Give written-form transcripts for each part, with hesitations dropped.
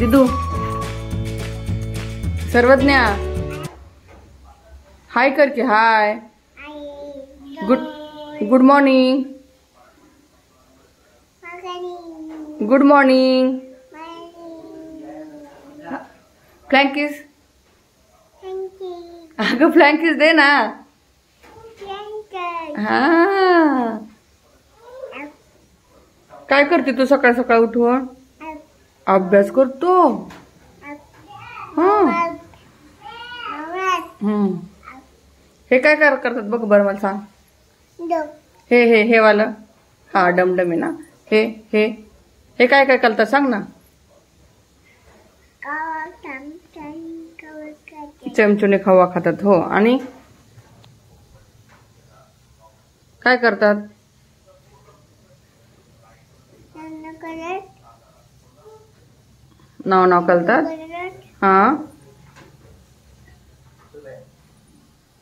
दिदू Sarvagya hi करके hi good morning good morning flying kiss अगं flying kiss दे ना हा काय करते तू सकाळ सकाळ उठून अभ्यास करतो हे काय करतात बघ बरं मला सांग हे वालं हा डमडमी ना हे काय काय करतात सांग ना चमचुने खवा खातात हो आणि काय करतात नाव करतात हा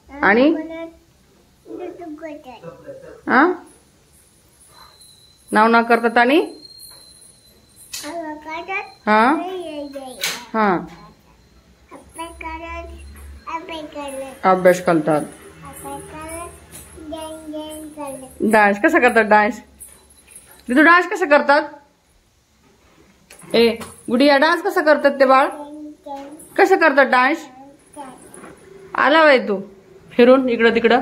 आणि हा नाव करतात आणि हा हा अभ्यास करतात डान्स कसा करतात डान्स तू डान्स कसा करतात ए गुडिया डान्स कसा करतात ते बाळ कसं करतात डान्स आला बाई तू फिरून इकडं तिकडं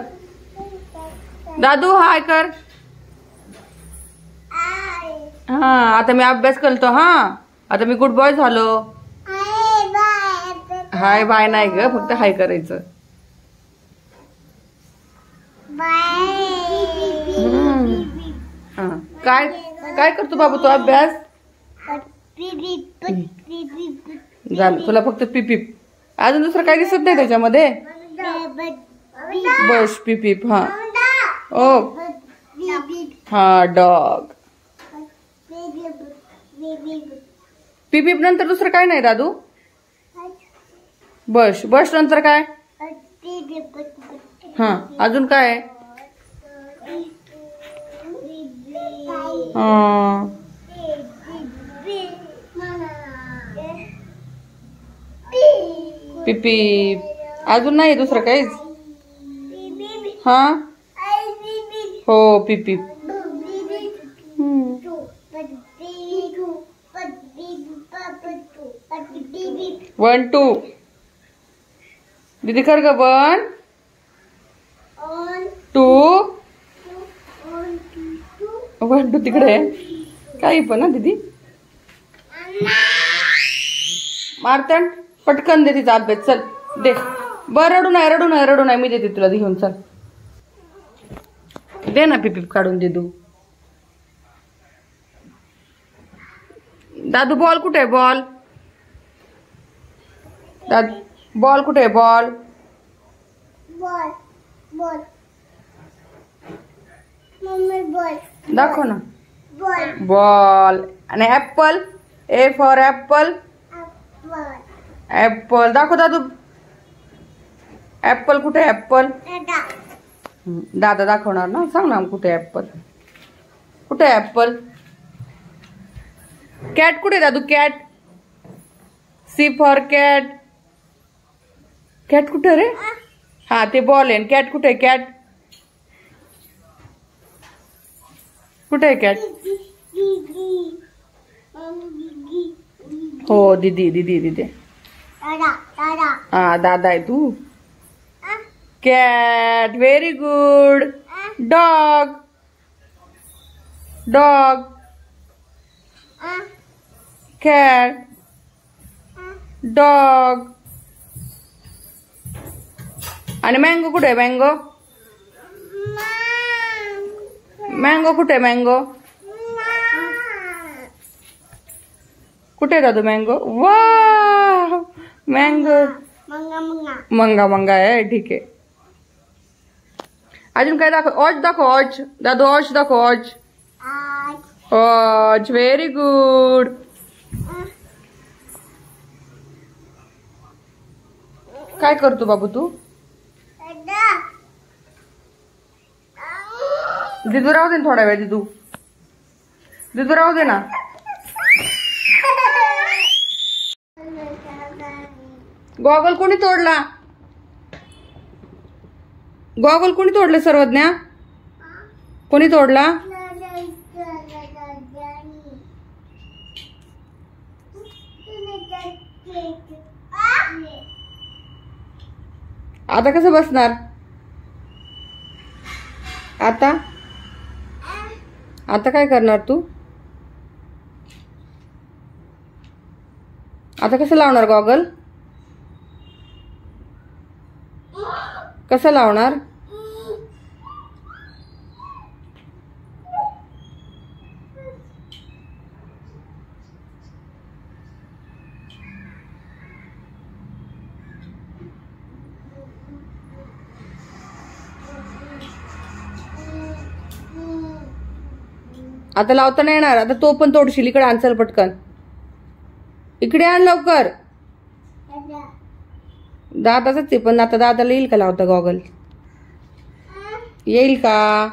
दादू हाय कर हा आता मी अभ्यास करतो हा आता मी गुड बॉय झालो हाय बाय नाही ग फक्त हाय करायचं काय काय करतो बाबू तू अभ्यास झालं तुला फक्त पिपीप अजून दुसरं काही दिसत नाही त्याच्यामध्ये बस पिपीप हा ओ हा डॉग पिपीप नंतर दुसरं काय नाही दादू बस नंतर काय हा अजून काय पिपीप अजून नाही दुसरं काहीच हा हो पिपीप 1 2 दीदी कर ग 1 2 1 2 तिकडे काही पण ना दीदी मारतन पटकन दे तिचा अभ्यास चल दे रडू नाही मी देते तुला घेऊन चल दे ना पिपीप काढून दे तू दादू बॉल कुठे आहे बॉल बॉल कुठे आहे बॉल दाखव ना बॉल आणि apple A for apple apple दाखव दादू ऍपल कुठे ऍपल दादा दाखवणार ना सांग ना कुठे ऍपल कुठे ऍपल कॅट कुठे दादू cat C for cat cat कुठे रे हा ते बॉल आहे कॅट कुठे कॅट कुठे आहे कॅट हो दीदी हा दादा आहे तू cat very good dog cat dog आणि मँगो कुठे आहे मँगो कुठे आहे मँगो कुठे आहे दादू मँगो वा मँगो मंगा आहे ठीक आहे अजून काय दाखव ऑच दाखव ऑच दादू ऑच दाखव ऑच व्हेरी गुड काय करतो बाबू तू दिदू राहू दे ना थोडा वेळ दिदू राहू दे ना गॉगल कोणी तोडला? गॉगल कोणी तोडलं? सर्वज्ञा कोणी तोडला? आता कसं बसणार? आता आता काय करणार तू? आता कसं लावणार गॉगल? कसं लावणार? आता लावता नाही येणार. आता तो पण तोडशील. इकडे आण चल पटकन. इकडे आण लवकर. दादाच आहे पण आता दादाला येईल का लावता गॉगल? येईल का?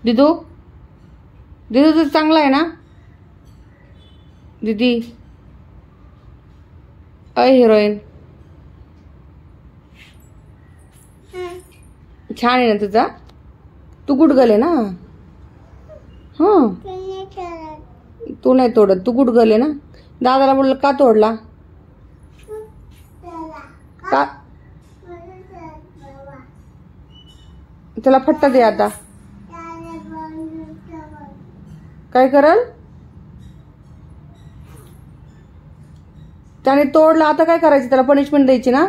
दिदू दिदू तर चांगला आहे ना दीदी? अय हिरोईन छान आहे ना तुझा? तू गुडगल आहे ना? हा तू नाही तोडत. तू गुडगल आहे ना? दादाला बोललं का तोडला? का? त्याला फट्टा दे आता. काय करल? त्याने तोडला. आता काय करायचं? त्याला पनिशमेंट द्यायची ना?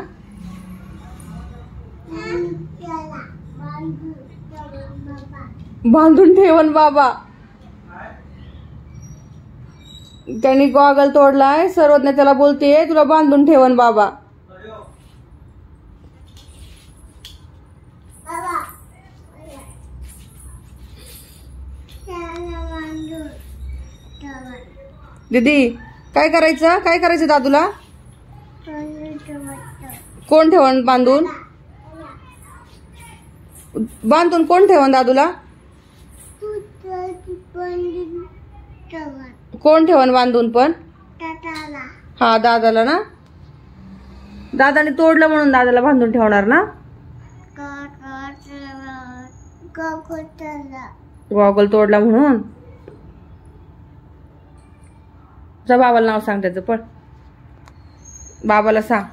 बांधून ठेवन बाबा. त्यांनी गॉगल तोडलाय. सर्वज्ञ त्याला बोलते तुला बांधून ठेवन बाबा. दीदी काय करायचं? काय करायचं दादूला? कोण ठेवन बांधून? बांधून कोण ठेवन दादूला? कोण ठेवन बांधून पण? हा दादाला ना? दादाने तोडलं म्हणून दादाला बांधून ठेवणार ना? गॉगल तोडला म्हणून? जा बाबाला नाव सांग त्याचं. पण बाबाला सांग.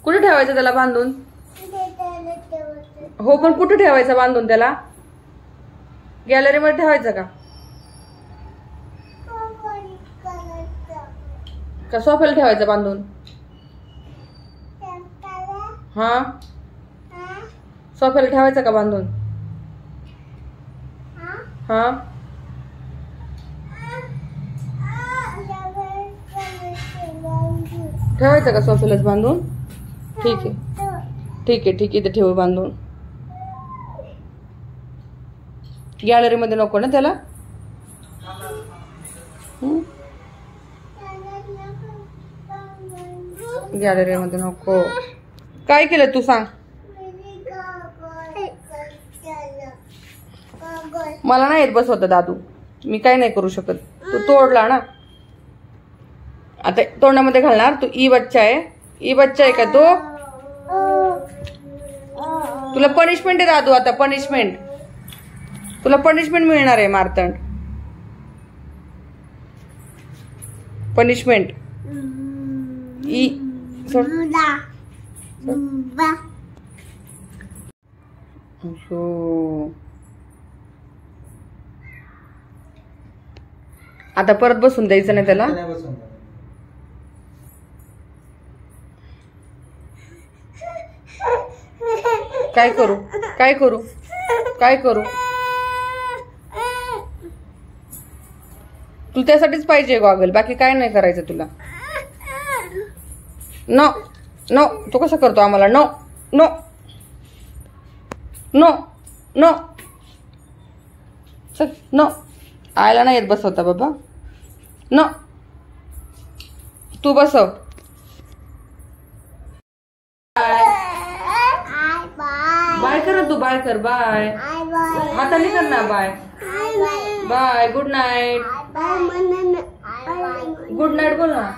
कुठे ठेवायचं त्याला बांधून? हो पण कुठे ठेवायचं बांधून त्याला? गॅलरी मध्ये ठेवायचं का? का सोफ्याला ठेवायचं बांधून? हा सोफ्याला ठेवायचं का बांधून? हा ठेवायचं का सोफ्यालाच बांधून? ठीक आहे ठीक आहे ठीक आहे. ते ठेवू बांधून. गॅलरी मध्ये नको ना त्याला? गॅलरी मध्ये नको. काय केलं तू सांग? मला नाही येत बसवता दादू. मी काय नाही करू शकत. तू तोडला ना? आता तोंडामध्ये घालणार. तू ई बच्चा आहे. ई बच्चा आहे का तो? तुला पनिशमेंट आहे दादू. आता पनिशमेंट. तुला पनिशमेंट मिळणार आहे. मारतंड पनिशमेंट. ई आता परत बसून द्यायचं नाही त्याला. काय करू? काय करू? काय करू? तुला त्यासाठीच पाहिजे गॉगल. बाकी काय नाही करायचं तुला. नो नो, तो कसं करतो आम्हाला? नो नो नो नो, चल नो. आयला नाही येत बसवता बाबा. नो, तू बसव. बाय कर तू, बाय कर. बाय हाताने कर ना. Bye bye. Good night. Good night बोल ना.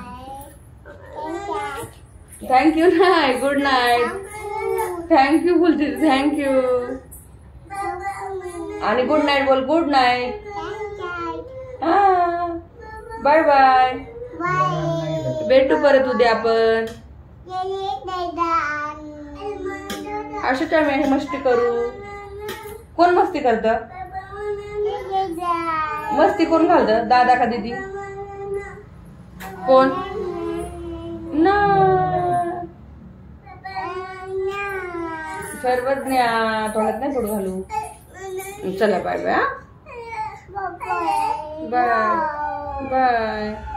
थँक्यू नाही. Good night. थँक्यू बोलते. थँक्यू. आणि गुड नाईट बोल. Good night. हा, बाय बाय. भेटू परत उद्या आपण. अशा टाइम मस्ती करू. कोण मस्ती करत? मस्ती कोण घालत? दादा का दीदी? कोण? ना सर्वज्ञा. तोंडात नाही फोड घालू. चला बाय बाय. Bye bye.